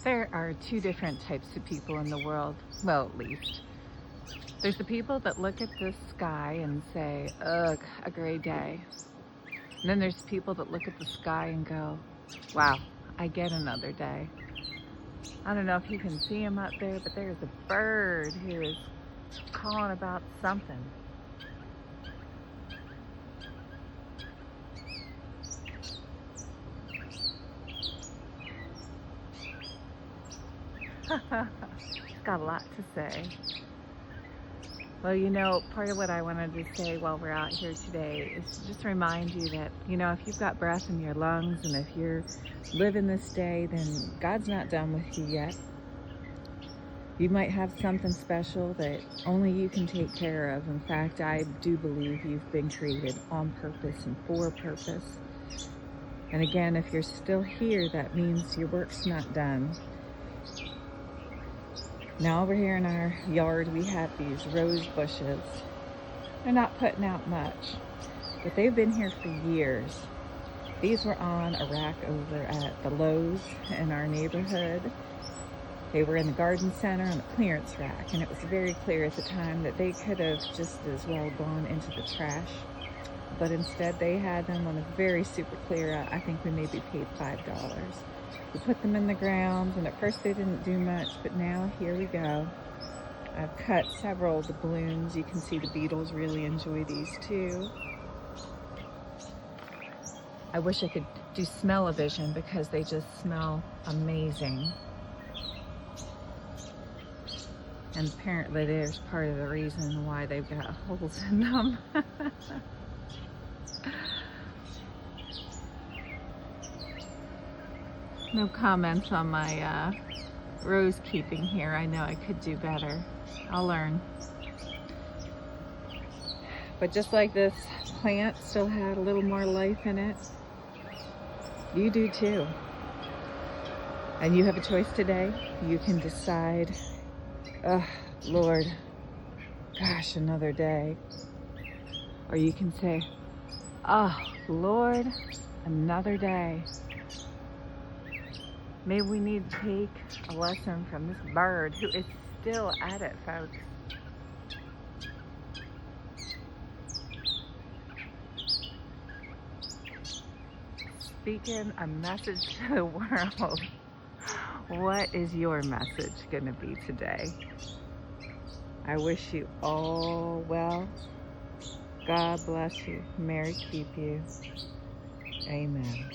There are two different types of people in the world, well, at least. There's the people that look at the sky and say, ugh, a gray day. And then there's people that look at the sky and go, wow, I get another day. I don't know if you can see him up there, but there's a bird who is calling about something. It's got a lot to say. Well, part of what I wanted to say while we're out here today is to just remind you that, if you've got breath in your lungs and if you're living this day, then God's not done with you yet. You might have something special that only you can take care of. In fact, I do believe you've been created on purpose and for a purpose. And again, if you're still here, that means your work's not done. Now over here in our yard, we have these rose bushes. They're not putting out much, but they've been here for years. These were on a rack over at the Lowe's in our neighborhood. They were in the garden center on a clearance rack, and it was very clear at the time that they could have just as well gone into the trash. But instead they had them on a very super clear, I think we maybe paid $5. We put them in the ground, and at first they didn't do much, but now here we go. I've cut several of the blooms. You can see the beetles really enjoy these too. I wish I could do smell-o-vision because they just smell amazing. And apparently there's part of the reason why they've got holes in them. No comments on my rose keeping here. I know I could do better. I'll learn. But just like this plant still had a little more life in it, you do too. And you have a choice today. You can decide, oh, Lord, gosh, another day. Or you can say, oh, Lord, another day. Maybe we need to take a lesson from this bird who is still at it, folks. Speaking a message to the world. What is your message going to be today? I wish you all well. God bless you. Mary keep you. Amen.